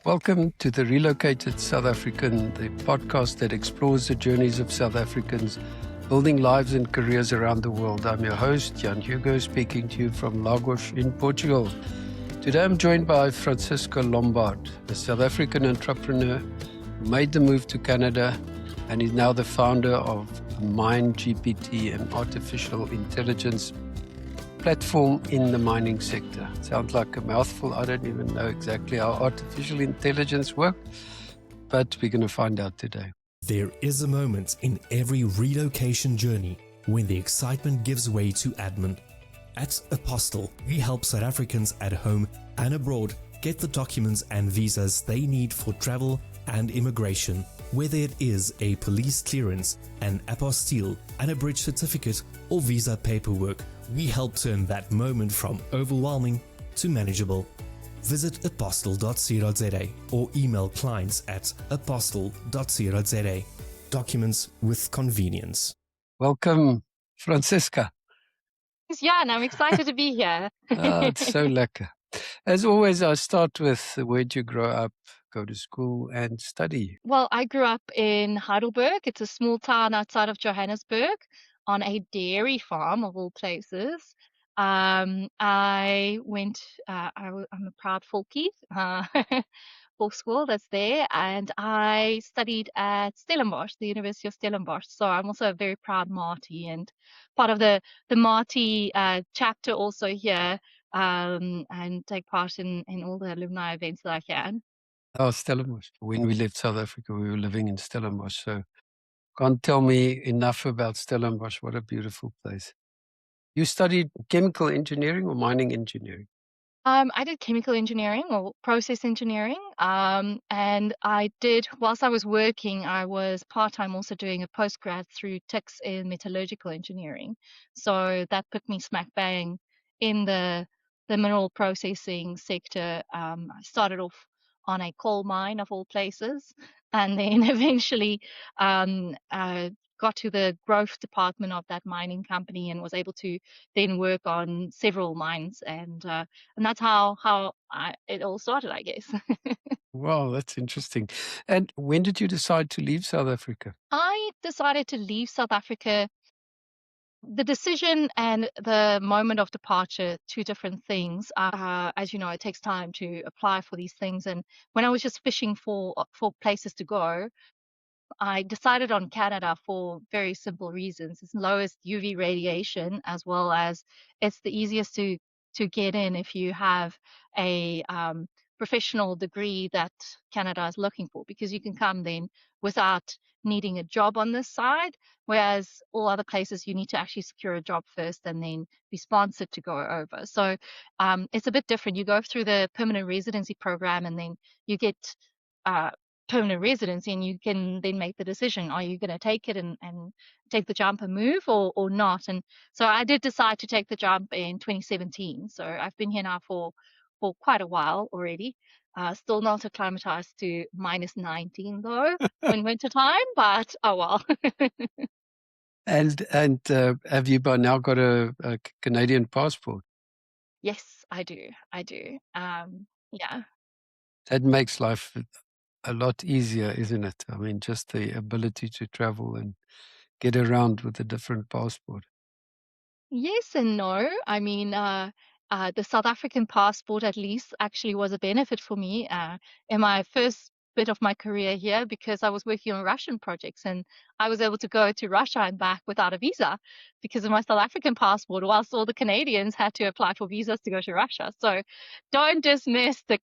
Welcome to the Relocated South African, the podcast that explores the journeys of South Africans building lives and careers around the world. I'm your host, Jan Hugo, speaking to you from Lagos in Portugal. Today I'm joined by Francisca Lombard, a South African entrepreneur who made the move to Canada and is now the founder of MindGPT, an artificial intelligence platform in the mining sector. Sounds like a mouthful. I don't even know exactly how artificial intelligence works, but we're going to find out today. There is a moment in every relocation journey when the excitement gives way to admin. At Apostle, we help South Africans at home and abroad get the documents and visas they need for travel and immigration, whether it is a police clearance, an apostille, and a bridge certificate, or visa paperwork. We help turn that moment from overwhelming to manageable. Visit apostle.co.za or email clients at apostle.co.za. Documents with convenience. Welcome, Francisca. Jan, I'm excited to be here. It's so lekker. As always, I start with where'd you grow up, go to school, and study? Well, I grew up in Heidelberg. It's a small town outside of Johannesburg on a dairy farm of all places. I went, I'm a proud Folkie, for school that's there, and I studied at Stellenbosch, the University of Stellenbosch. So I'm also a very proud Marty and part of the Marty chapter also here, and take part in all the alumni events that I can. Oh, Stellenbosch. When we left South Africa, we were living in Stellenbosch. So can't tell me enough about Stellenbosch. What a beautiful place. You studied chemical engineering or mining engineering? I did chemical engineering or process engineering. And I did, whilst I was working, I was part-time also doing a postgrad through TICS in metallurgical engineering. So that put me smack bang in the mineral processing sector. I started off on a coal mine of all places, and then eventually got to the growth department of that mining company and was able to then work on several mines, and that's how it all started, I guess. Wow, that's interesting. And when did you decide to leave South Africa? I decided to leave South Africa. The decision and the moment of departure, two different things. As you know, it takes time to apply for these things. And when I was just fishing for places to go, I decided on Canada for very simple reasons. It's lowest UV radiation, as well as it's the easiest to get in if you have a professional degree that Canada is looking for, because you can come then without needing a job on this side, whereas all other places you need to actually secure a job first and then be sponsored to go over. So it's a bit different. You go through the permanent residency program and then you get permanent residency, and you can then make the decision, are you going to take it and take the jump and move or not? And so I did decide to take the jump in 2017. So I've been here now for quite a while already. Still not acclimatized to minus 19 though in winter time, but oh well. And have you by now got a Canadian passport? Yes, I do. Yeah. That makes life a lot easier, isn't it? I mean, just the ability to travel and get around with a different passport. Yes and no. I mean, the South African passport at least actually was a benefit for me in my first bit of my career here, because I was working on Russian projects and I was able to go to Russia and back without a visa because of my South African passport, whilst all the Canadians had to apply for visas to go to Russia. So don't dismiss the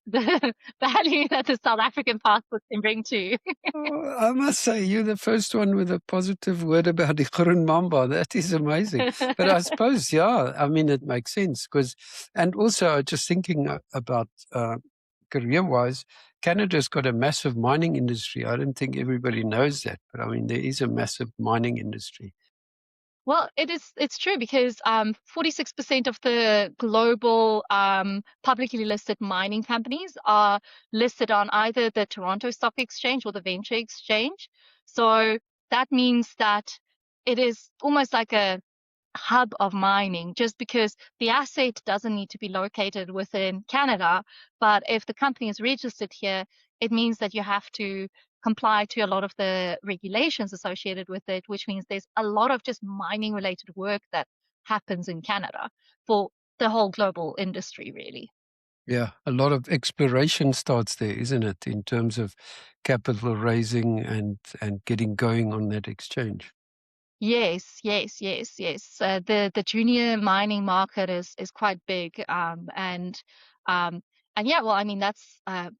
value that the South African passport can bring to you. Oh, I must say, you're the first one with a positive word about the Groen Mamba. That is amazing. But I suppose, yeah, I mean, it makes sense because, and also just thinking about career-wise, Canada's got a massive mining industry. I don't think everybody knows that, but I mean, there is a massive mining industry. Well, it's true, because 46% of the global publicly listed mining companies are listed on either the Toronto Stock Exchange or the Venture Exchange. So that means that it is almost like a hub of mining, just because the asset doesn't need to be located within Canada, but if the company is registered here, it means that you have to comply to a lot of the regulations associated with it, which means there's a lot of just mining related work that happens in Canada for the whole global industry, really. Yeah, a lot of exploration starts there, isn't it, in terms of capital raising and getting going on that exchange. Yes, yes, yes, yes. The junior mining market is quite big, um, and yeah, well, I mean that's a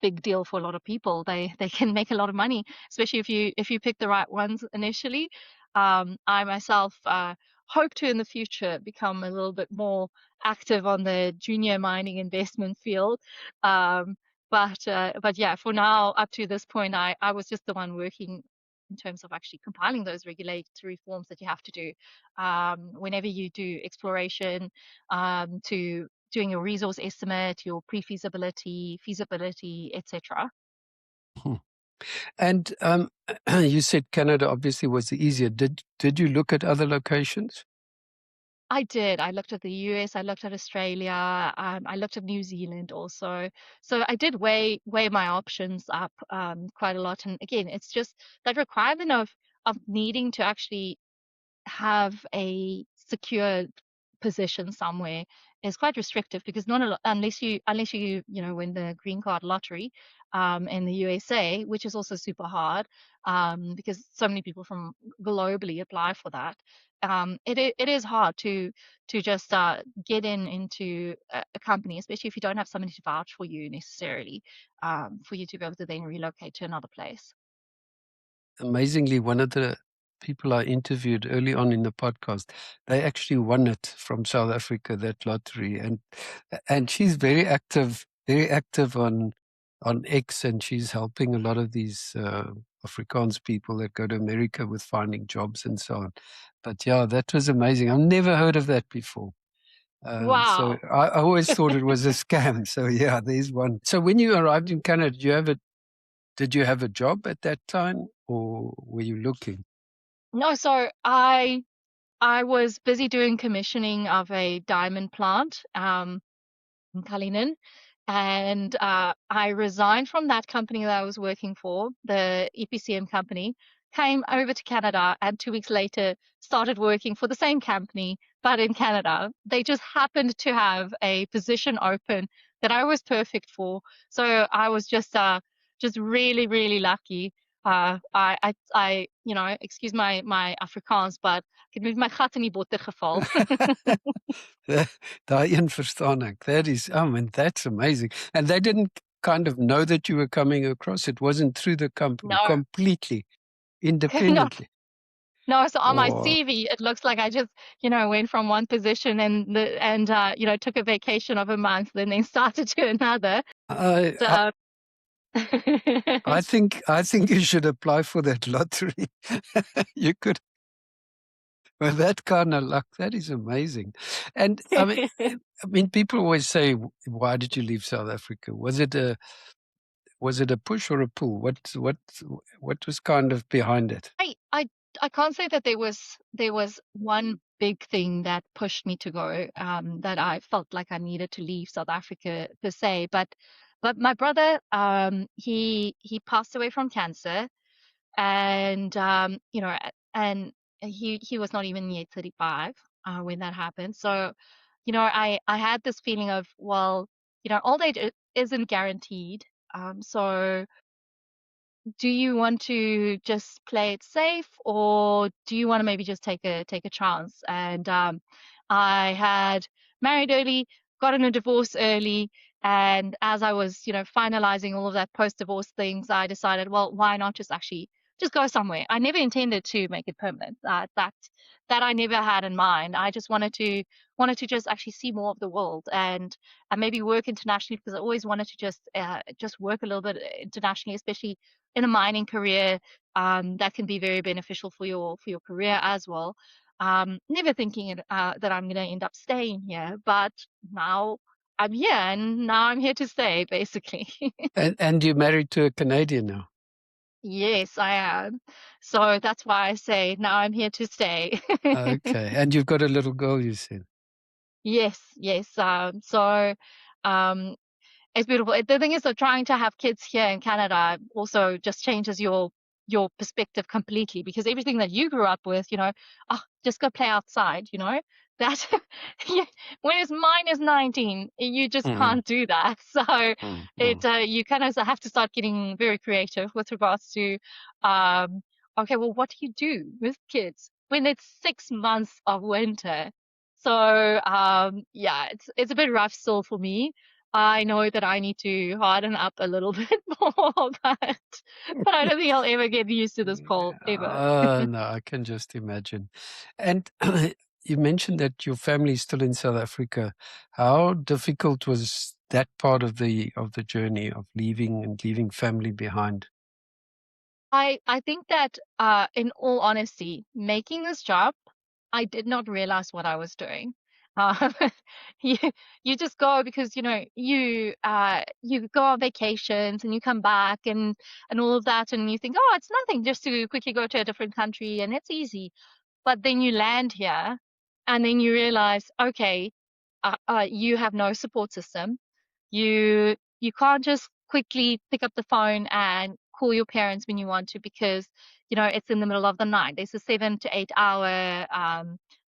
big deal for a lot of people. They can make a lot of money, especially if you pick the right ones initially. I myself hope to in the future become a little bit more active on the junior mining investment field. Um, but yeah, for now, up to this point, I was just the one working in terms of actually compiling those regulatory forms that you have to do whenever you do exploration, to doing your resource estimate, your pre-feasibility, feasibility, etc. Hmm. And you said Canada obviously was the easier. Did you look at other locations? I did. I looked at the US, I looked at Australia, I looked at New Zealand also. So I did weigh my options up quite a lot. And again, it's just that requirement of needing to actually have a secure position somewhere is quite restrictive because not a lot, unless you win the green card lottery in the USA, which is also super hard because so many people from globally apply for that. It is hard to just get into a company, especially if you don't have somebody to vouch for you necessarily, for you to be able to then relocate to another place. Amazingly, one of the people I interviewed early on in the podcast, they actually won it from South Africa, that lottery, and she's very active on X, and she's helping a lot of these Afrikaans people that go to America with finding jobs and so on. But yeah, that was amazing. I've never heard of that before. So Wow. I always thought it was a scam. So yeah, there's one. So when you arrived in Canada, did you have a job at that time, or were you looking? No, so I was busy doing commissioning of a diamond plant in Cullinan, and I resigned from that company that I was working for, the EPCM company, came over to Canada, and 2 weeks later started working for the same company, but in Canada. They just happened to have a position open that I was perfect for. So I was just really, really lucky. Excuse my Afrikaans, but ek het met my gat in die botter geval. Daai een verstaan ek. That's amazing. And they didn't kind of know that you were coming across. It wasn't through the company, No, completely no, independently. no. So on my Or CV, it looks like I just, went from one position and took a vacation of a month, then started to another. I, I So, I think you should apply for that lottery. You could, with that kind of luck. That is amazing. And I mean, people always say, "Why did you leave South Africa? Was it a push or a pull? What was kind of behind it?" I, I, I can't say that there was one big thing that pushed me to go, that I felt like I needed to leave South Africa per se, but my brother, he passed away from cancer, and and he was not even yet 35 when that happened. So I had this feeling of, well, old age isn't guaranteed. So do you want to just play it safe, or do you want to maybe just take a chance? And I had married early, gotten a divorce early, and as I was, finalizing all of that post-divorce things, I decided, well, why not just actually just go somewhere? I never intended to make it permanent. That I never had in mind. I just wanted to just actually see more of the world, and maybe work internationally, because I always wanted to just work a little bit internationally, especially in a mining career. That can be very beneficial for your career as well. Never thinking that I'm going to end up staying here, but now I'm here, and now I'm here to stay, basically. And you're married to a Canadian now. Yes, I am. So that's why I say now I'm here to stay. Okay. And you've got a little girl, you said. Yes, yes. So um, it's beautiful. The thing is, that trying to have kids here in Canada also just changes your perspective completely, because everything that you grew up with, oh, just go play outside, that whereas mine is 19, you just Mm, can't do that. So mm, it mm. you kind of have to start getting very creative with regards to um okay, well, what do you do with kids when it's 6 months of winter? So yeah, it's a bit rough still for me. I know that I need to harden up a little bit more, but I don't think I'll ever get used to this cold ever. No, I can just imagine. And you mentioned that your family is still in South Africa. How difficult was that part of the journey of leaving family behind? I think that in all honesty, making this job, I did not realize what I was doing. Um, you you just go because you go on vacations and you come back and all of that, and you think, oh, it's nothing just to quickly go to a different country and it's easy. But then you land here and then you realize, okay, you have no support system. You can't just quickly pick up the phone and call your parents when you want to, because it's in the middle of the night. There's a 7 to 8 hour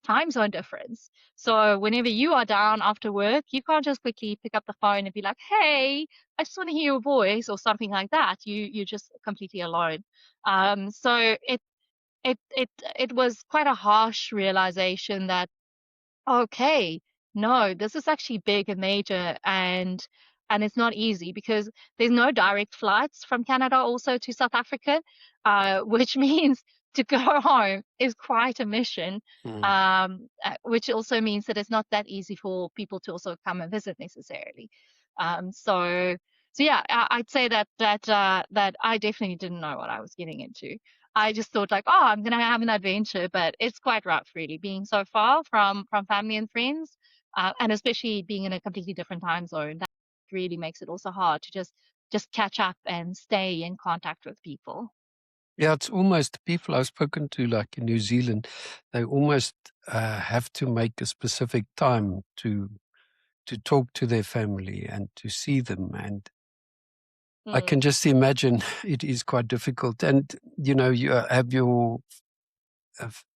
time zone difference. So whenever you are down after work, you can't just quickly pick up the phone and be like, "Hey, I just want to hear your voice," or something like that. You're just completely alone. So it was quite a harsh realization that, okay, no, this is actually big and major, and it's not easy because there's no direct flights from Canada also to South Africa, which means to go home is quite a mission. Mm. Which also means that it's not that easy for people to also come and visit necessarily. So yeah, I'd say that I definitely didn't know what I was getting into. I just thought like, oh, I'm gonna have an adventure, but it's quite rough, really, being so far from family and friends, and especially being in a completely different time zone. That really makes it also hard to just catch up and stay in contact with people. Yeah, it's almost people I've spoken to, like in New Zealand, they almost have to make a specific time to talk to their family and to see them. And I Mm. can just imagine it is quite difficult. And you have your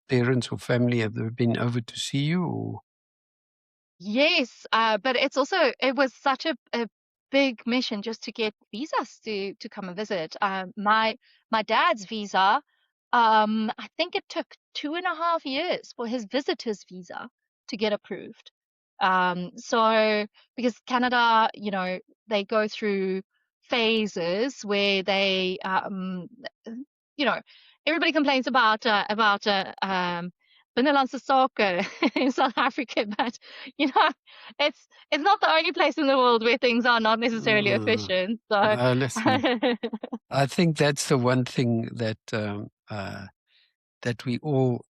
parents or family, have they been over to see you? Or Yes, but it was such a big mission just to get visas to come and visit. My dad's visa, I think it took 2.5 years for his visitor's visa to get approved. So because Canada, they go through phases where you know, everybody complains about binnelandse sake in South Africa, but you know, it's not the only place in the world where things are not necessarily uh, efficient. So listen, I think that's the one thing that we all,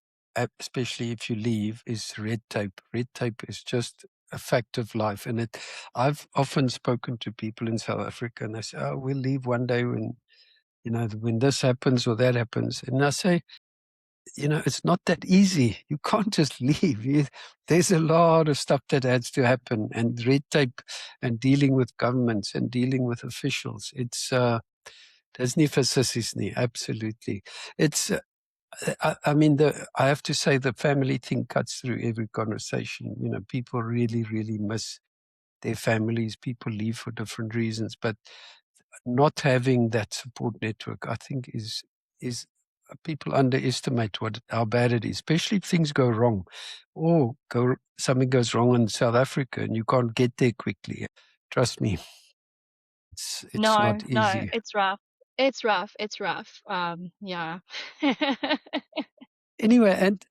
especially if you leave, is red tape. Red tape is just a fact of life. And I've often spoken to people in South Africa and they say, oh, we'll leave one day when this happens or that happens. And I say, it's not that easy. You can't just leave. There's a lot of stuff that has to happen, and red tape and dealing with governments and dealing with officials. There's nie vir sissies nie, absolutely. It's I mean, I have to say the family thing cuts through every conversation. People really, really miss their families. People leave for different reasons, but not having that support network, I think, is people underestimate how bad it is, especially if things go wrong, or something goes wrong in South Africa and you can't get there quickly. Trust me, it's no, not no, easy. it's rough. It's rough. It's rough. Yeah. Anyway, and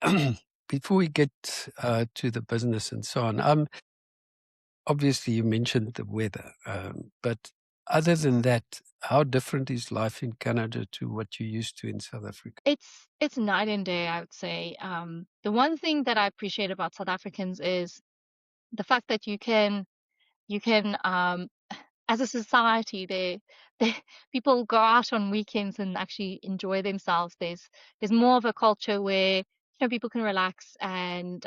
before we get to the business and so on, obviously you mentioned the weather, but other than that, how different is life in Canada to what you used to in South Africa? It's night and day, I would say. The one thing that I appreciate about South Africans is the fact that you can as a society, they people go out on weekends and actually enjoy themselves. There's more of a culture where people can relax and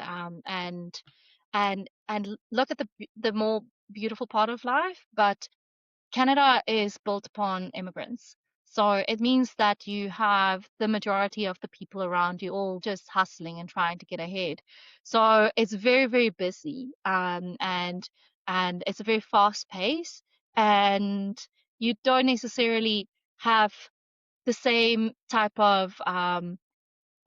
look at the more beautiful part of life. But Canada is built upon immigrants. So it means that you have the majority of the people around you all just hustling and trying to get ahead. So it's very, very busy, and it's a very fast pace, and you don't necessarily have the same type of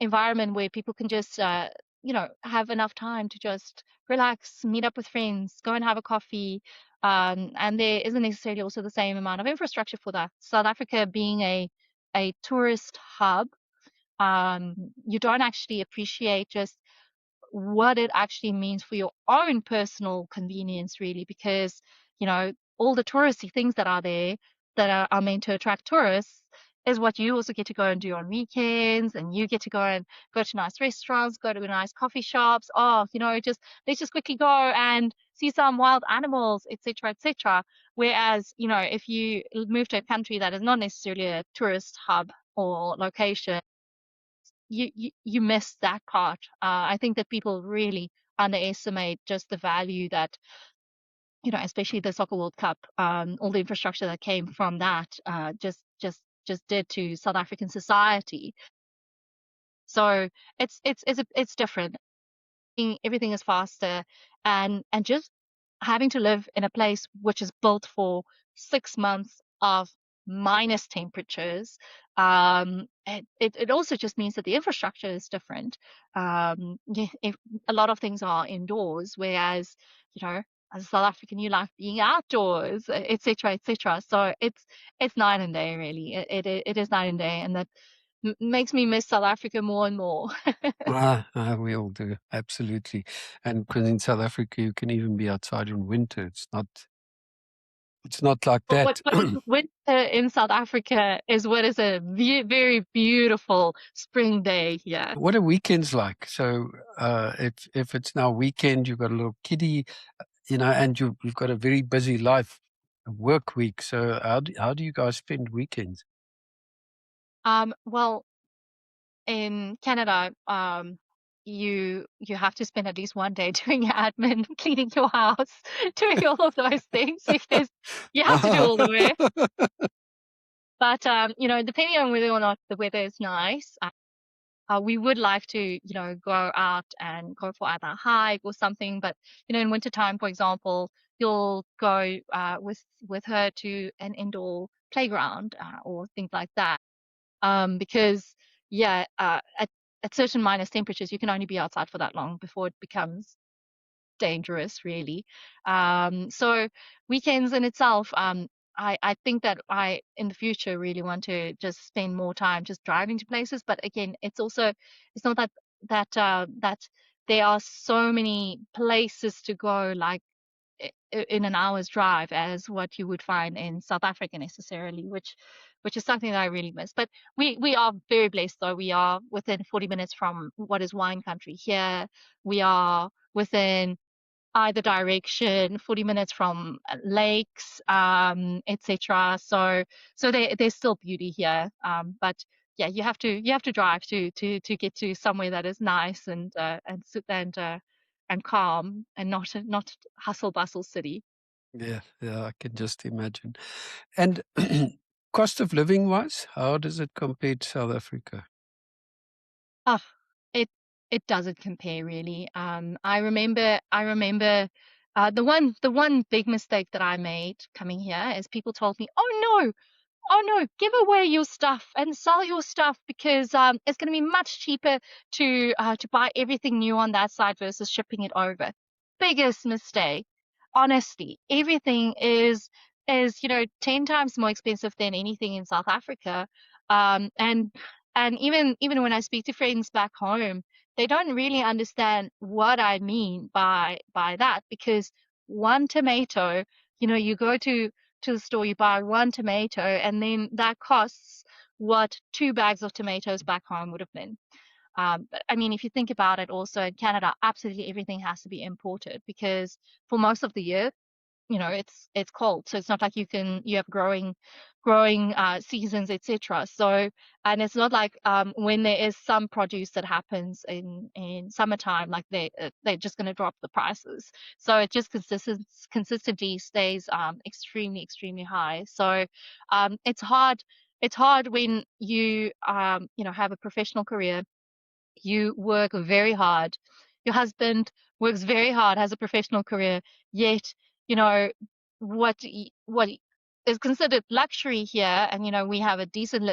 environment where people can just have enough time to just relax, meet up with friends, go and have a coffee, and there isn't necessarily also the same amount of infrastructure for that. South Africa being a tourist hub, you don't actually appreciate just what it actually means for your own personal convenience, really, because all the touristy things that are there that are meant to attract tourists is what you also get to go and do on weekends, and you get to go and go to nice restaurants, go to nice coffee shops. Oh, just let's just quickly go and see some wild animals, etc., etc. Whereas, if you move to a country that is not necessarily a tourist hub or location, you miss that part. I think that people really underestimate just the value that, especially the Soccer World Cup, all the infrastructure that came from that, just did to South African society. So it's different. Everything is faster, and just having to live in a place which is built for 6 months of minus temperatures. It also just means that the infrastructure is different. If a lot of things are indoors, whereas as a South African, you like being outdoors, etc., etc. So it's night and day, really. It is night and day, and that makes me miss South Africa more and more. We all do, absolutely. And because in South Africa, you can even be outside in winter. It's not like But that. what is winter in South Africa is what is a very beautiful spring day here. What are weekends like? So if it's now weekend, you've got a little kiddie, and you've got a very busy life, a work week. So how do you guys spend weekends? Well, in Canada, you have to spend at least one day doing your admin, cleaning your house, doing all of those things because you have to do all the work. But depending on whether or not the weather is nice, we would like to, go out and go for either a hike or something. But in wintertime, for example, you'll go with her to an indoor playground or things like that. Because yeah, at certain minus temperatures, you can only be outside for that long before it becomes dangerous, really. So weekends in itself, I think that I in the future really want to just spend more time just driving to places. But again, it's not that there are so many places to go, like in an hour's drive, as what you would find in South Africa necessarily, which is something that I really miss. But we are very blessed, though. We are within 40 minutes from what is wine country here. We are within either direction, 40 minutes from lakes, etc. So there's still beauty here. But yeah, you have to drive to get to somewhere that is nice and calm, and not hustle bustle city. Yeah, I can just imagine. And cost of living wise, how does it compare to South Africa? Oh, it it doesn't compare, really. I remember the one big mistake that I made coming here is people told me, oh no, give away your stuff and sell your stuff because it's going to be much cheaper to buy everything new on that side versus shipping it over. Biggest mistake. Honestly, everything is 10 times more expensive than anything in South Africa. And even when I speak to friends back home, they don't really understand what I mean by that, because one tomato, you go to the store, you buy one tomato, and then that costs what 2 bags of tomatoes back home would have been. But I mean, if you think about it, also in Canada, absolutely everything has to be imported because for most of the year, it's cold, so it's not like you have growing seasons, etc. So, and it's not like when there is some produce that happens in summertime, like they're just going to drop the prices. So it just consistently stays extremely high. So it's hard when you have a professional career. You work very hard. Your husband works very hard, has a professional career, yet, you know, what is considered luxury here, and we have a decent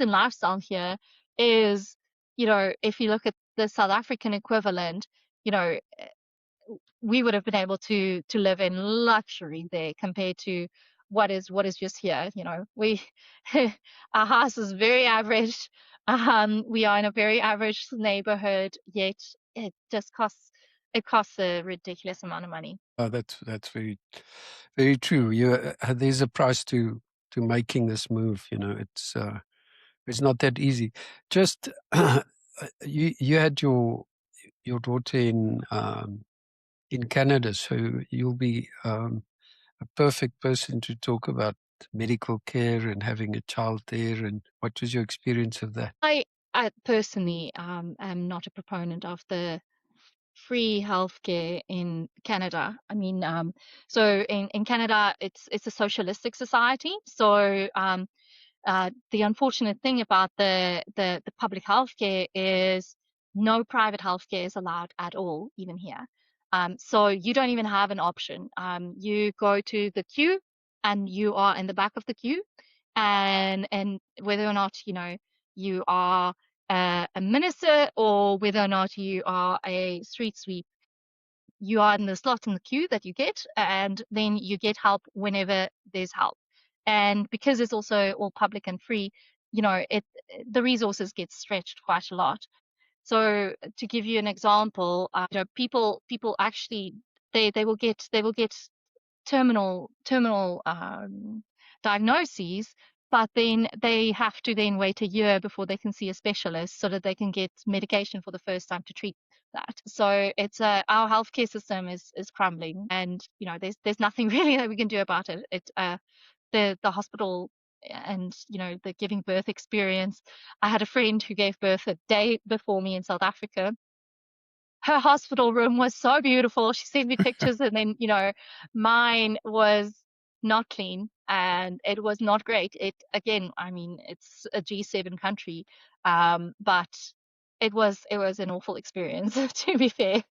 lifestyle here, is, if you look at the South African equivalent, you know, we would have been able to live in luxury there compared to what is just here. We our house is very average. We are in a very average neighborhood, yet it costs a ridiculous amount of money. That's very, very true. There's a price to making this move. It's not that easy. Just you had your daughter in Canada, so you'll be a perfect person to talk about medical care and having a child there. And what was your experience of that? I personally am not a proponent of the free healthcare in Canada. I mean, so in Canada, it's a socialistic society. So the unfortunate thing about the public healthcare is no private healthcare is allowed at all, even here. So you don't even have an option. You go to the queue, and you are in the back of the queue, and whether or not you are a minister, or whether or not you are a street sweep, you are in the slot in the queue that you get, and then you get help whenever there's help. And because it's also all public and free, the resources get stretched quite a lot. So to give you an example, people actually they will get terminal diagnoses, but then they have to then wait a year before they can see a specialist so that they can get medication for the first time to treat that. So it's our healthcare system is crumbling, and there's nothing really that we can do about it. The hospital, and the giving birth experience. I had a friend who gave birth a day before me in South Africa. Her hospital room was so beautiful. She sent me pictures, and then mine was not clean, and it was not great. It again, I mean, it's a G7 country, but it was an awful experience, to be fair.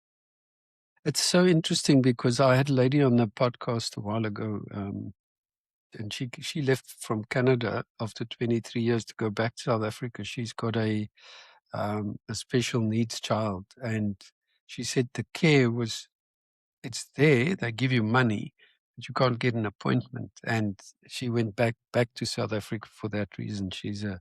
It's so interesting because I had a lady on the podcast a while ago, and she left from Canada after 23 years to go back to South Africa. She's got a special needs child, and she said the care it's there. They give you money, but you can't get an appointment. And she went back to South Africa for that reason. She's a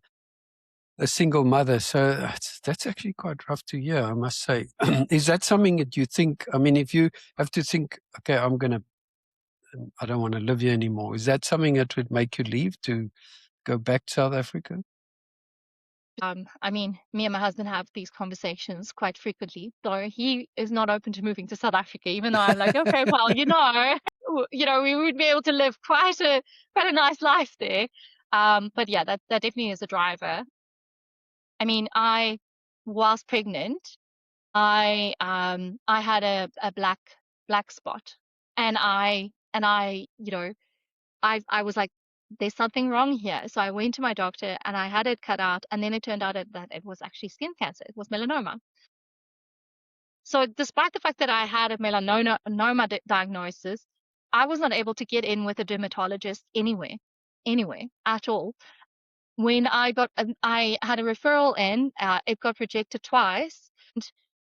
single mother, so that's actually quite rough to hear, I must say. Is that something that you think? I mean, if you have to think, okay, I don't want to live here anymore. Is that something that would make you leave to go back to South Africa? I mean, me and my husband have these conversations quite frequently, though he is not open to moving to South Africa, even though I'm like, okay, well, we would be able to live quite a nice life there. But yeah, that definitely is a driver. I mean, whilst pregnant, I had a black spot, and I was like, there's something wrong here. So I went to my doctor, and I had it cut out, and then it turned out that it was actually skin cancer. It was melanoma. So despite the fact that I had a melanoma diagnosis, I was not able to get in with a dermatologist anywhere at all. When I had a referral in, it got rejected twice.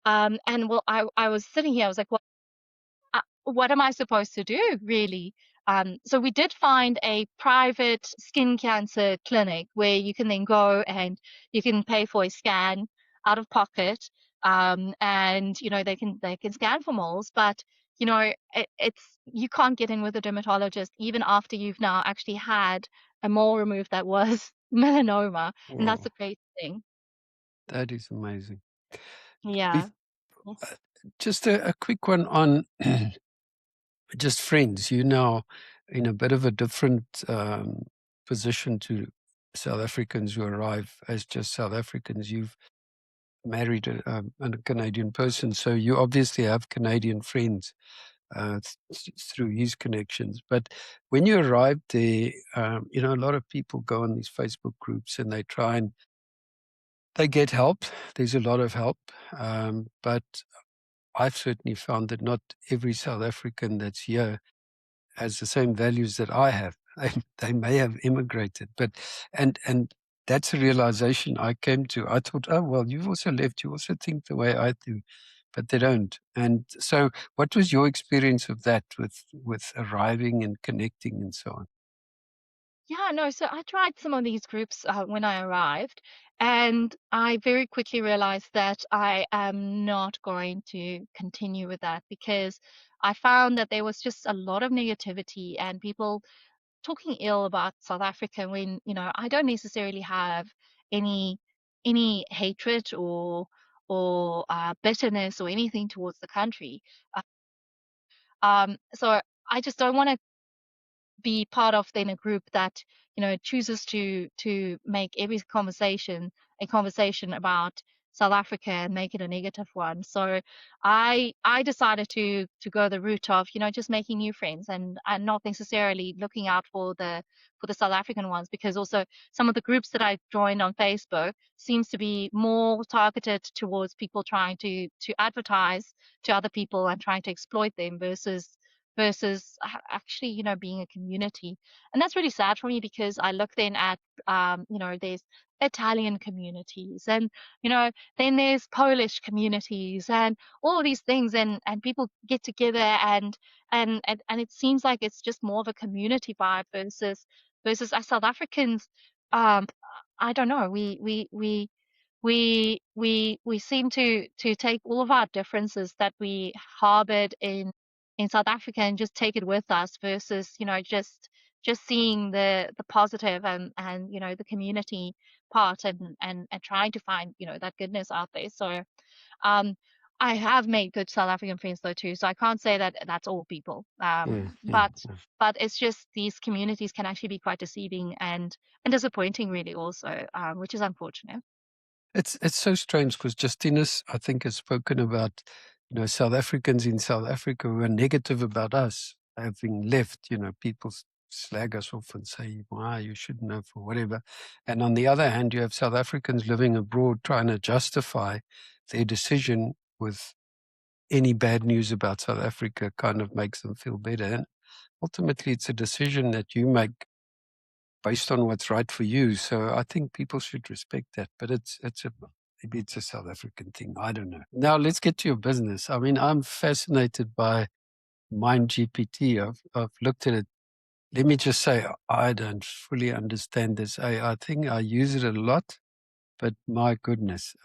And well, I was sitting here, I was like, well, what am I supposed to do, really? So we did find a private skin cancer clinic where you can then go and you can pay for a scan out of pocket, and they can scan for moles, but it's you can't get in with a dermatologist even after you've now actually had a mole removed that was melanoma, and that's Wow, the great thing. that is amazing. Yeah. Bef- Just a quick one on just friends. You now in a bit of a different position to South Africans who arrive as just South Africans. You've married a Canadian person, so you obviously have Canadian friends through his connections. But when you arrived there, a lot of people go on these Facebook groups and they try and they get help. There's a lot of help, but I've certainly found that not every South African that's here has the same values that I have. They may have immigrated, but and that's a realization I came to. I thought, oh well, you've also left. You also think the way I do, but they don't. And so, what was your experience of that with arriving and connecting and so on? Yeah, no, so I tried some of these groups when I arrived, and I very quickly realized that I am not going to continue with that because I found that there was just a lot of negativity and people talking ill about South Africa when, I don't necessarily have any any hatred or bitterness or anything towards the country. Uh, so I just don't want to be part of then a group that chooses to make every conversation a conversation about South Africa and make it a negative one. So I decided to go the route of just making new friends and not necessarily looking out for the South African ones, because also some of the groups that I joined on Facebook seems to be more targeted towards people trying to advertise to other people and trying to exploit them versus actually, being a community. And that's really sad for me because I look then at, there's Italian communities and, then there's Polish communities and all of these things and people get together and it seems like it's just more of a community vibe versus as South Africans, um, I don't know, we seem to take all of our differences that we harbored in South Africa and just take it with us versus, just seeing the positive and the community part and trying to find, that goodness out there. So um I have made good South African friends though too. So I can't say that that's all people. Mm, mm, But mm. but it's just these communities can actually be quite deceiving and disappointing really also, which is unfortunate. It's so strange because Justinus, I think, has spoken about South Africans in South Africa who are negative about us having left. People slag us off and say, "Why you shouldn't have," or whatever. And on the other hand, you have South Africans living abroad trying to justify their decision with any bad news about South Africa. Kind of makes them feel better. And ultimately, it's a decision that you make based on what's right for you. So I think people should respect that. But maybe it's a South African thing. I don't know. Now let's get to your business. I mean, I'm fascinated by MindGPT. I've looked at it. Let me just say, I don't fully understand this AI thing. I use it a lot, but my goodness.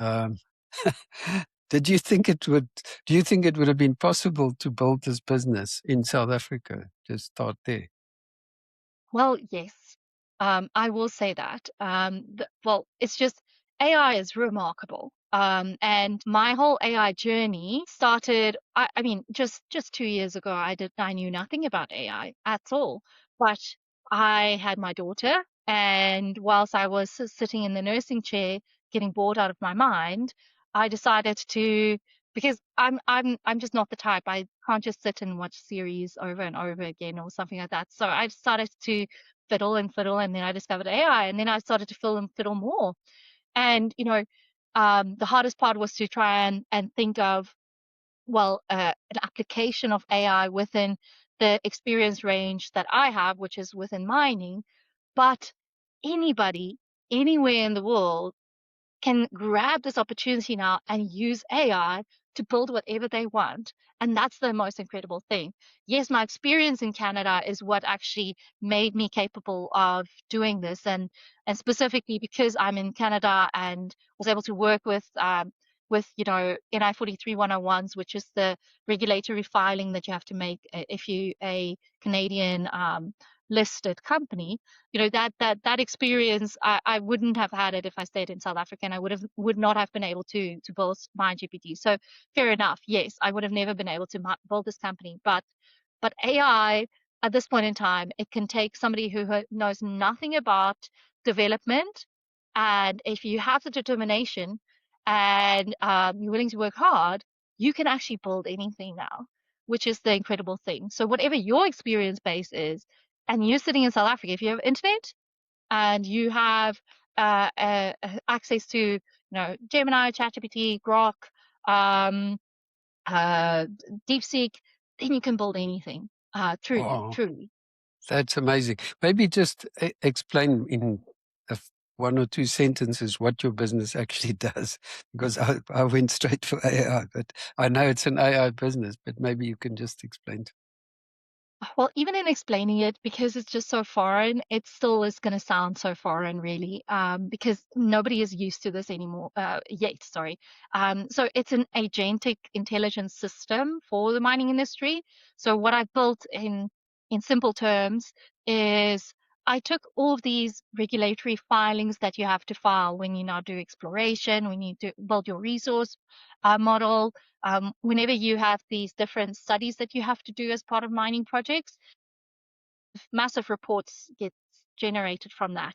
Did you think it would? Do you think it would have been possible to build this business in South Africa? Just start there. Well, yes, I will say that. Well, it's just AI is remarkable. And my whole AI journey started, I mean, just 2 years ago, I knew nothing about AI at all. But I had my daughter, and whilst I was sitting in the nursing chair, getting bored out of my mind, I decided to because I'm just not the type. I can't just sit and watch series over and over again or something like that. So I started to fiddle, and then I discovered AI, and then I started to fiddle and fiddle more. And the hardest part was to try and think of an application of AI within the experience range that I have, which is within mining. But anybody, anywhere in the world can grab this opportunity now and use AI to build whatever they want. And that's the most incredible thing. Yes, my experience in Canada is what actually made me capable of doing this. And specifically because I'm in Canada and was able to work with NI 43-101s, which is the regulatory filing that you have to make if you a Canadian listed company. That experience, I wouldn't have had it if I stayed in South Africa, and I would not have been able to build MindGPT. So fair enough, yes, I would have never been able to build this company, but But AI, at this point in time, it can take somebody who knows nothing about development, and if you have the determination and you're willing to work hard, you can actually build anything now, which is the incredible thing. So whatever your experience base is, and you're sitting in South Africa, if you have internet and you have access to, Gemini, ChatGPT, Grok, um, DeepSeek, then you can build anything. Truly, Wow, truly. that's amazing. Maybe just explain in one or two sentences what your business actually does, because I went straight for AI, but I know it's an AI business, but maybe you can just explain. Well, even in explaining it, because it's just so foreign, it still is going to sound so foreign, really, because nobody is used to this anymore, yet, sorry. So it's an agentic intelligence system for the mining industry. So what I built in simple terms is I took all of these regulatory filings that you have to file when you now do exploration, when you do build your resource model, whenever you have these different studies that you have to do as part of mining projects, massive reports get generated from that.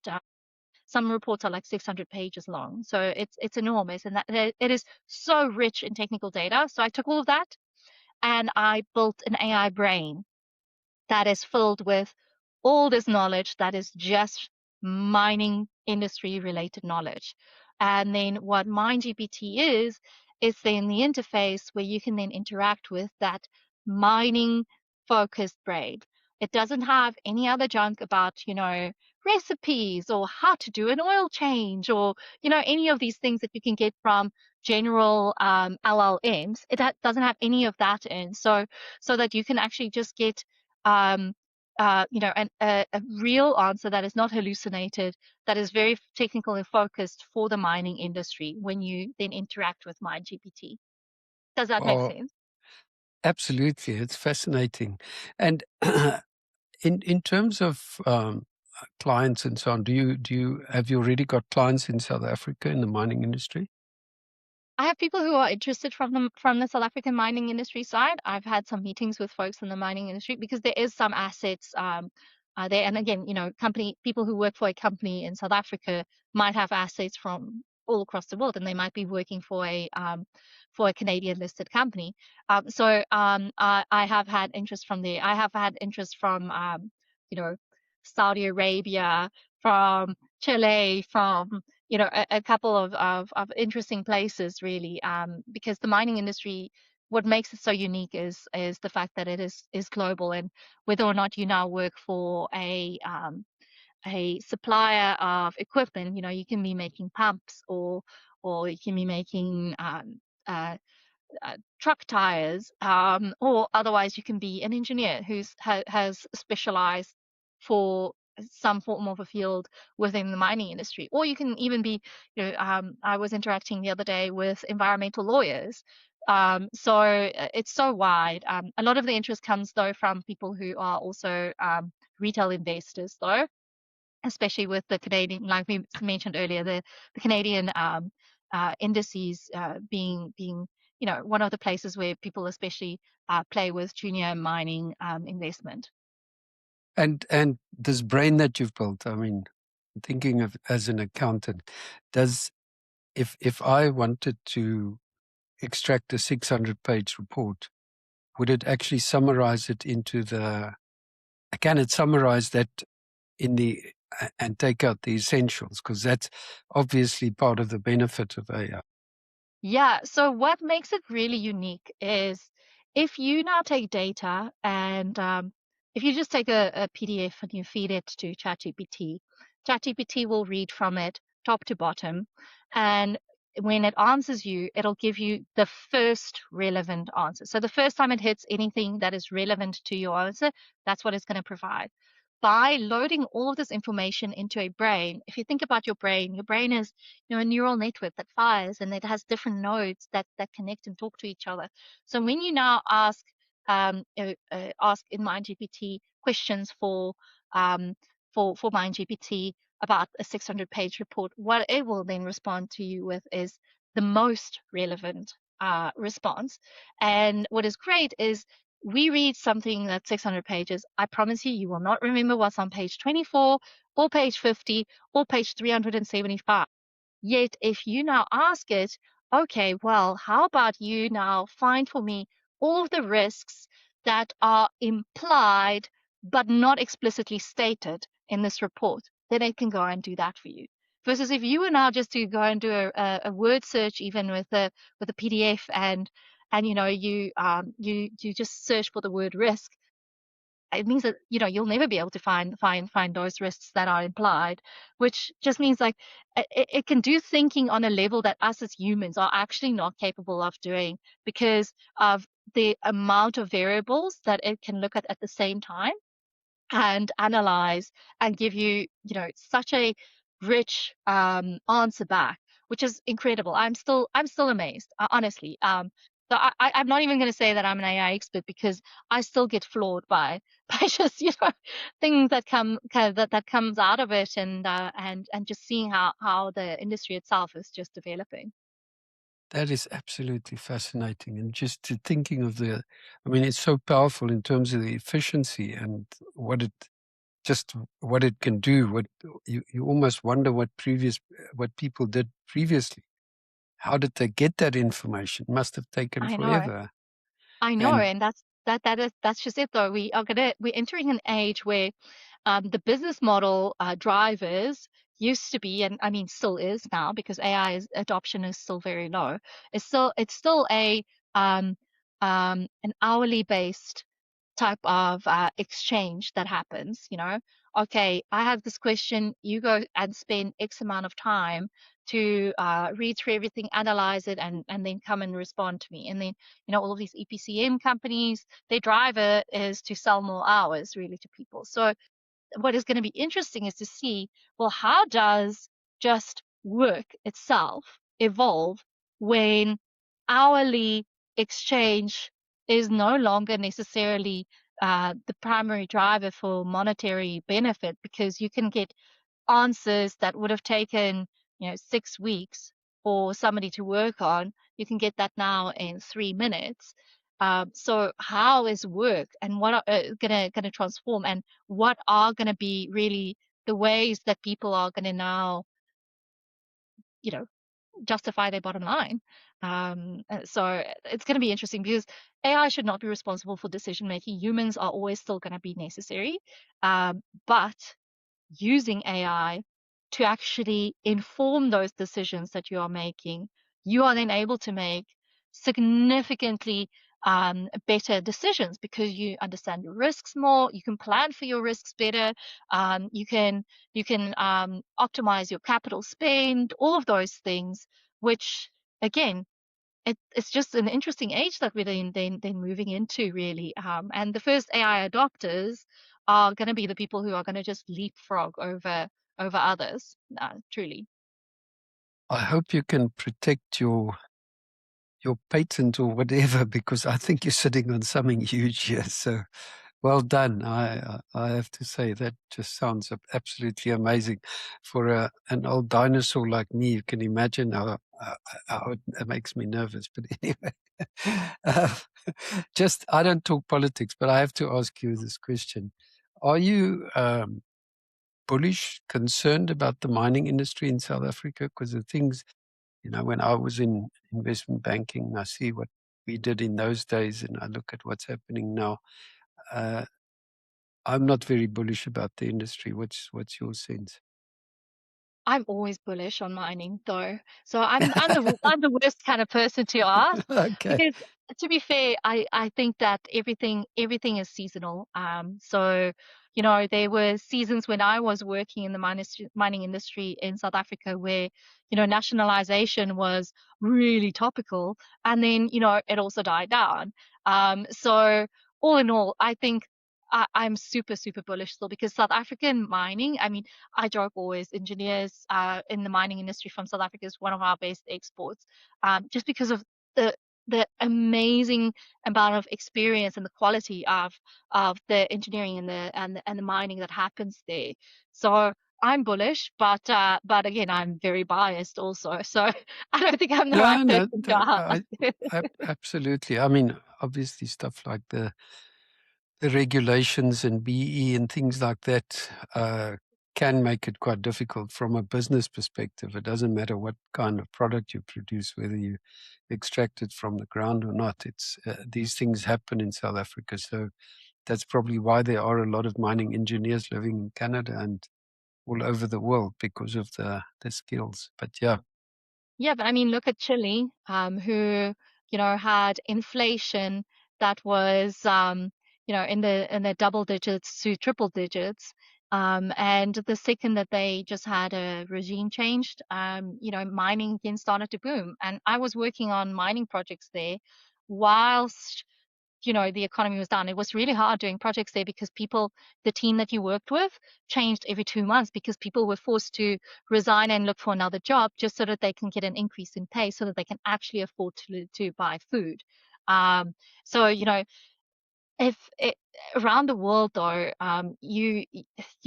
Some reports are like 600 pages long, so it's enormous, and that it is so rich in technical data. So I took all of that and I built an AI brain that is filled with all this knowledge that is just mining industry related knowledge. And then what MindGPT is then the interface where you can then interact with that mining focused brain. It doesn't have any other junk about, recipes or how to do an oil change or, any of these things that you can get from general LLMs. It doesn't have any of that in. So that you can actually just get um, a real answer that is not hallucinated, that is very technical and focused for the mining industry when you then interact with MindGPT. Does that make Oh, sense? absolutely. It's fascinating. And in terms of clients and so on, have you already got clients in South Africa in the mining industry? I have people who are interested from the South African mining industry side. I've had some meetings with folks in the mining industry because there is some assets there. And again, people who work for a company in South Africa might have assets from all across the world, and they might be working for a Canadian listed company. I have had interest from there. I have had interest from you know Saudi Arabia, from Chile, from a couple of interesting places really, because the mining industry, what makes it so unique is the fact that it is global, and whether or not you now work for a supplier of equipment, you can be making pumps or you can be making uh, truck tires, or otherwise you can be an engineer who's has specialized for some form of a field within the mining industry, or you can even be, I was interacting the other day with environmental lawyers. It's so wide. A lot of the interest comes though from people who are also retail investors, though, especially with the Canadian, like we mentioned earlier, the Canadian indices being one of the places where people especially play with junior mining investment. And this brain that you've built, I mean, thinking of as an accountant, does if I wanted to extract a 600-page report, would it actually summarize it into can it summarize that in the and take out the essentials? Because that's obviously part of the benefit of AI. Yeah, so what makes it really unique is if you now take data and if you just take a PDF and you feed it to ChatGPT, ChatGPT will read from it top to bottom. And when it answers you, it'll give you the first relevant answer. So the first time it hits anything that is relevant to your answer, that's what it's going to provide. By loading all of this information into a brain, if you think about your brain is a neural network that fires and it has different nodes that connect and talk to each other. So when you now ask in MindGPT questions for MindGPT about a 600-page report, what it will then respond to you with is the most relevant response. And what is great is we read something that's 600 pages. I promise you, you will not remember what's on page 24 or page 50 or page 375. Yet, if you now ask it, okay, well, how about you now find for me all of the risks that are implied but not explicitly stated in this report, then it can go and do that for you. Versus if you were now just to go and do a word search, even with a PDF, and you just search for the word risk, it means that you'll never be able to find those risks that are implied, which just means like it can do thinking on a level that us as humans are actually not capable of doing, because of the amount of variables that it can look at the same time and analyze and give such a rich answer back, which is incredible. I'm still amazed, honestly. So I'm not even going to say that I'm an AI expert, because I still get floored by by just things that that comes out of it, and just seeing how the industry itself is just developing. That is absolutely fascinating. And just to thinking of I mean, it's so powerful in terms of the efficiency and what it can do. What you almost wonder what people did previously. How did they get that information? Must have taken I know. forever. I know, And and that's just it though. We're entering an age where the business model drivers used to be, and I mean still is now, because adoption is still very low. It's still an hourly based type of exchange that happens. Okay, I have this question, you go and spend X amount of time to read through everything, analyze it, and then come and respond to me. And then all of these EPCM companies, their driver is to sell more hours really to people. So what is going to be interesting is to see, well, how does just work itself evolve when hourly exchange is no longer necessarily the primary driver for monetary benefit, because you can get answers that would have taken 6 weeks for somebody to work on. You can get that now in 3 minutes. So how is work, and what are gonna transform, and what are gonna be really the ways that people are gonna now you know justify their bottom line? So it's going to be interesting, because AI should not be responsible for decision making. Humans are always still going to be necessary, but using AI to actually inform those decisions that you are making, you are then able to make significantly better decisions, because you understand your risks more. You can plan for your risks better. You can optimize your capital spend, all of those things, which again, it's just an interesting age that we're then moving into, really. And the first AI adopters are going to be the people who are going to just leapfrog over others, truly. I hope you can protect your patent or whatever, because I think you're sitting on something huge here. So well done. I have to say that just sounds absolutely amazing. For an old dinosaur like me, you can imagine how it makes me nervous. But anyway, uh, just I don't talk politics, but I have to ask you this question: Are you bullish, concerned about the mining industry in South Africa? Because the things, when I was in investment banking, I see what we did in those days, and I look at what's happening now. Uh, I'm not very bullish about the industry. What's your sense? I'm always bullish on mining, though. So I'm the worst kind of person to ask, Okay. because, to be fair, I think that everything is seasonal. So there were seasons when I was working in the mining industry in South Africa where nationalization was really topical, and then it also died down. So all in all, I think I'm super, super bullish still, because South African mining, I mean, I joke always, engineers in the mining industry from South Africa is one of our best exports, just because of the amazing amount of experience and the quality of the engineering and the mining that happens there. So I'm bullish, but again, I'm very biased also. So I don't think I'm the right No, person to ask. absolutely. I mean, obviously stuff like the regulations and BE and things like that can make it quite difficult from a business perspective. It doesn't matter what kind of product you produce, whether you extract it from the ground or not. It's these things happen in South Africa, so that's probably why there are a lot of mining engineers living in Canada and all over the world because of the skills. But yeah, Yeah, but I mean, look at Chile, who, had inflation that was, in the double digits to triple digits. And the second that they just had a regime changed, mining again started to boom. And I was working on mining projects there whilst the economy was down. It was really hard doing projects there because the team that you worked with changed every 2 months because people were forced to resign and look for another job just so that they can get an increase in pay so that they can actually afford to buy food. So, if it, around the world though, you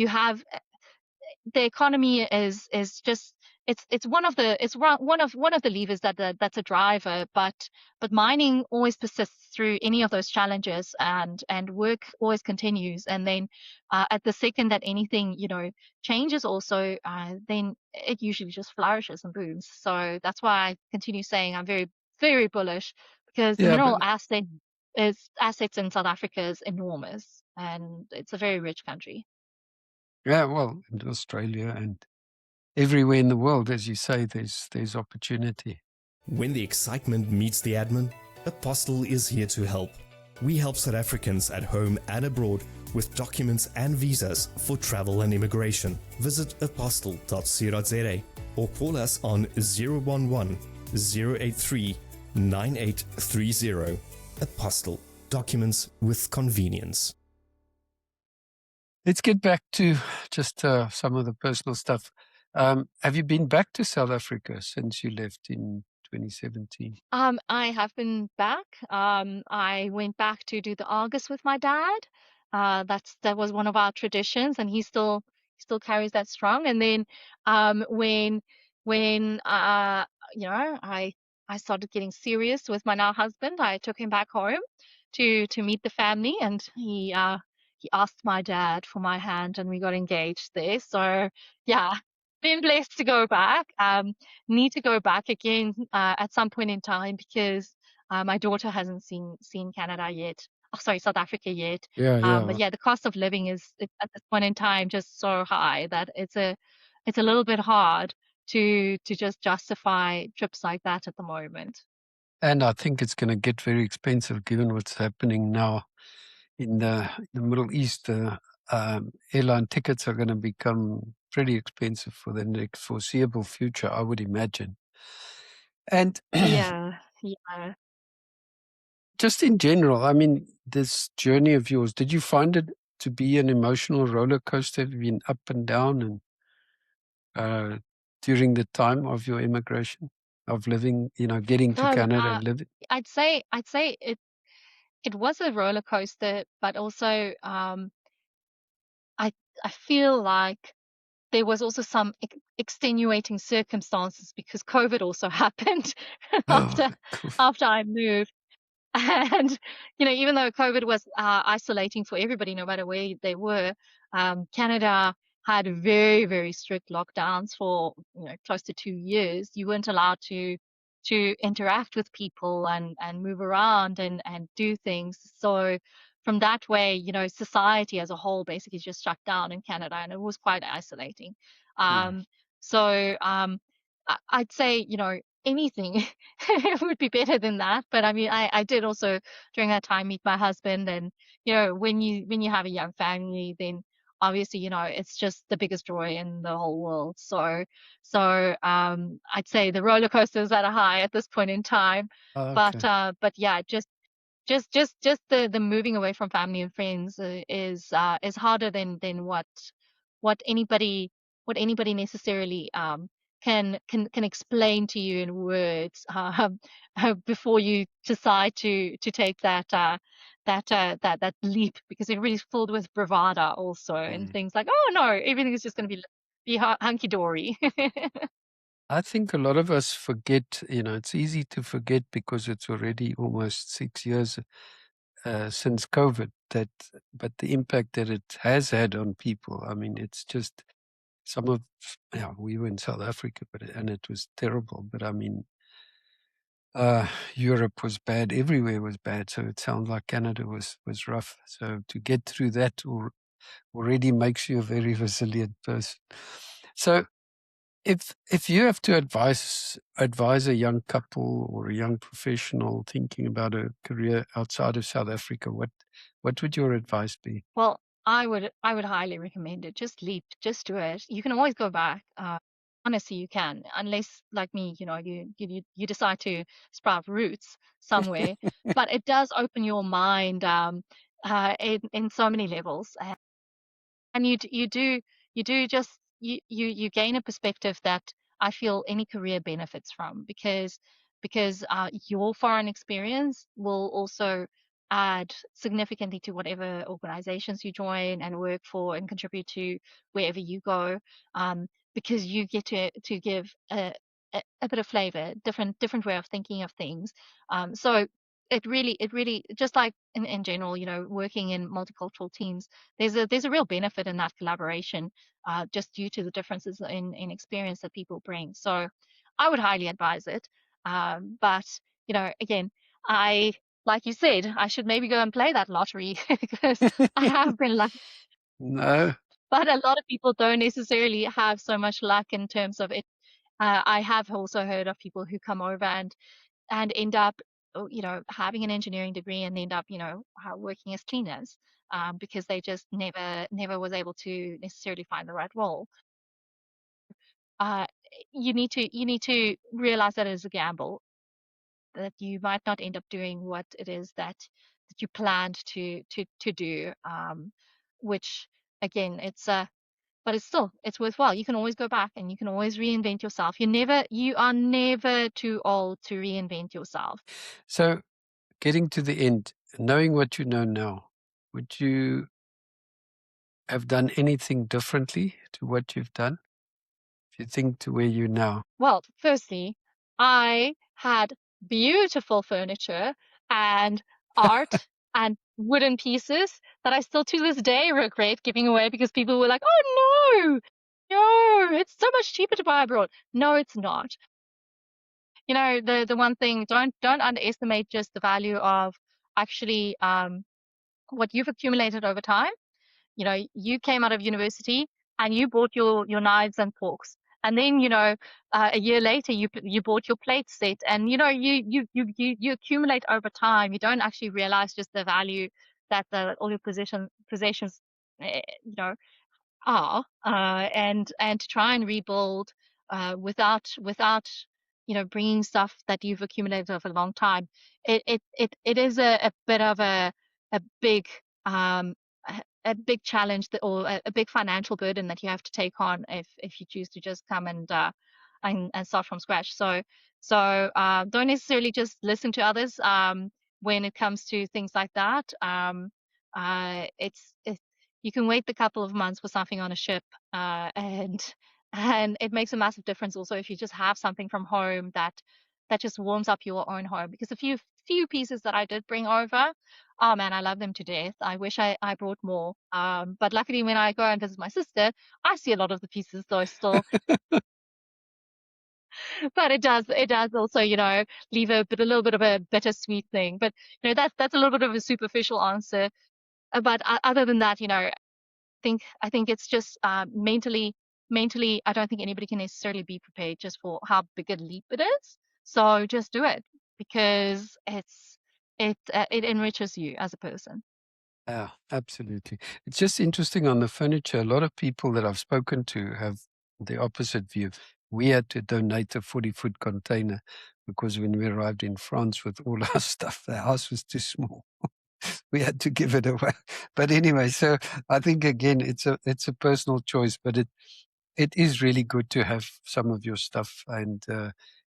have the economy is just it's one of the levers that's a driver, but mining always persists through any of those challenges, and work always continues. And then at the second that anything changes also, then it usually just flourishes and booms. So that's why I continue saying I'm very, very bullish, because the yeah, but mineral assets in South Africa is enormous, and it's a very rich country. yeah, well, in Australia and everywhere in the world, as you say, there's opportunity. When the excitement meets the admin, Apostle is here to help. We help South Africans at home and abroad with documents and visas for travel and immigration. Visit apostle.co.za or call us on 011 083 9830. Apostle, documents with convenience. Let's get back to just some of the personal stuff. Have you been back to South Africa since you left in 2017? I have been back. I went back to do the Argus with my dad. That was one of our traditions, and he still carries that strong. And then when I started getting serious with my now husband, I took him back home to meet the family, and he asked my dad for my hand, and we got engaged there. So yeah, been blessed to go back. Need to go back again at some point in time, because my daughter hasn't seen Canada yet. Oh, sorry, South Africa yet. Yeah, But yeah. yeah, the cost of living is at this point in time just so high that it's a little bit hard to just justify trips like that at the moment. And I think it's going to get very expensive given what's happening now in the Middle East. Airline tickets are going to become pretty expensive for the next foreseeable future, I would imagine. And Yeah, yeah. just in general, I mean, this journey of yours, did you find it to be an emotional roller coaster? Have you been up and down and during the time of your immigration, of living, getting to Um, Canada uh, and living? I'd say it was a roller coaster, but also I I feel like there was also some extenuating circumstances, because COVID also happened Oh, after cool. after I moved. And even though COVID was isolating for everybody, no matter where they were, Canada had very, very strict lockdowns for close to 2 years. You weren't allowed to interact with people and move around and do things. So from that way, society as a whole basically just shut down in Canada, and it was quite isolating. Mm. Um, so I'd say, anything would be better than that. But I mean, I did also during that time meet my husband, and when you have a young family, then obviously it's just the biggest joy in the whole world. So I'd say the roller coasters that are high at this point in time. Okay. But yeah, just the moving away from family and friends is harder than what anybody what anybody necessarily can explain to you in words, before you decide to take that leap, because everybody's filled with bravado also, and Mm. things like, oh no, everything is just going to be hunky dory. I think a lot of us forget, it's easy to forget because it's already almost 6 years since COVID, but the impact that it has had on people, I mean, it's just some of, yeah, we were in South Africa, and it was terrible. But I mean, Europe was bad, everywhere was bad. So it sounds like Canada was rough. So to get through that already makes you a very resilient person. So if you have to advise a young couple or a young professional thinking about a career outside of South Africa, what would your advice be? Well, I would highly recommend it. Just leap, just do it. You can always go back. Honestly, you can, unless like me, you decide to sprout roots somewhere. But it does open your mind in so many levels, and you do just you gain a perspective that I feel any career benefits from, because your foreign experience will also add significantly to whatever organizations you join and work for and contribute to wherever you go, um, because you get to give a bit of flavor, different way of thinking of things. So it really just like in general, working in multicultural teams, there's a real benefit in that collaboration, just due to the differences in experience that people bring. So I would highly advise it. But again, I like you said, I should maybe go and play that lottery because I have been lucky. No. But a lot of people don't necessarily have so much luck in terms of it. I have also heard of people who come over and end up, having an engineering degree and end up, working as cleaners, because they just never was able to necessarily find the right role. Uh, you need to realize that it is a gamble, that you might not end up doing what it is that you planned to do, which again, but it's worthwhile. You can always go back and you can always reinvent yourself. You are never too old to reinvent yourself. So getting to the end, knowing what you know now, would you have done anything differently to what you've done? If you think to where you now. Well, firstly, I had beautiful furniture and art and wooden pieces that I still to this day regret giving away because people were like, "Oh no, it's so much cheaper to buy abroad." No, it's not. The one thing, don't underestimate just the value of actually what you've accumulated over time. You came out of university and you bought your knives and forks. And then, a year later, you bought your plate set, and you accumulate over time. You don't actually realize just the value that all your possessions, you know, are, and to try and rebuild without bringing stuff that you've accumulated over a long time. It is a bit of a big um a big challenge, or a big financial burden that you have to take on if you choose to just come and start from scratch. So don't necessarily just listen to others when it comes to things like that. It's you can wait a couple of months for something on a ship, and it makes a massive difference also if you just have something from home that just warms up your own home. Because a few pieces that I did bring over, oh man, I love them to death. I wish I brought more. But luckily when I go and visit my sister, I see a lot of the pieces though still. But it does also, leave a little bit of a bittersweet thing. But that's a little bit of a superficial answer. But other than that, I think it's just mentally, I don't think anybody can necessarily be prepared just for how big a leap it is. So just do it, because it enriches you as a person. Yeah, absolutely. It's just interesting on the furniture. A lot of people that I've spoken to have the opposite view. We had to donate a 40-foot container because when we arrived in France with all our stuff, the house was too small. We had to give it away. But anyway, so I think again, it's a personal choice, but it is really good to have some of your stuff, and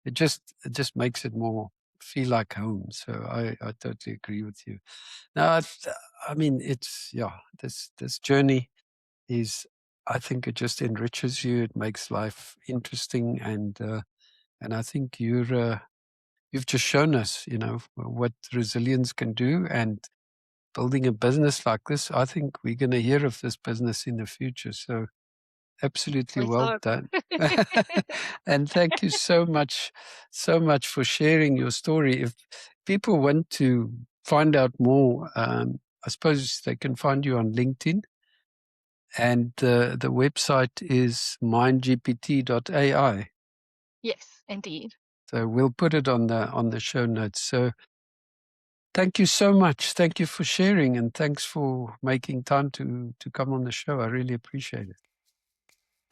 it just makes it more feel like home. So I totally agree with you. Now, I mean, it's yeah. This journey is I think it just enriches you. It makes life interesting, and I think you've just shown us, what resilience can do, and building a business like this. I think we're going to hear of this business in the future. So absolutely Let's well hope. done. And thank you so much for sharing your story. If people want to find out more, I suppose they can find you on LinkedIn. And the website is MindGPT.ai. Yes, indeed. So we'll put it on the show notes. So thank you so much. Thank you for sharing, and thanks for making time to come on the show. I really appreciate it.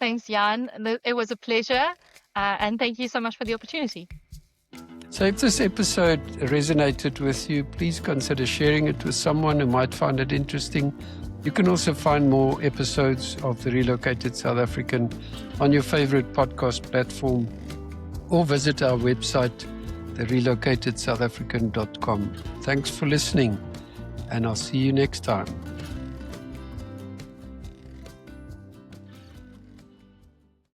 Thanks, Jan. It was a pleasure. And thank you so much for the opportunity. So if this episode resonated with you, please consider sharing it with someone who might find it interesting. You can also find more episodes of The Relocated South African on your favorite podcast platform, or visit our website, therelocatedSouthAfrican.com. Thanks for listening, and I'll see you next time.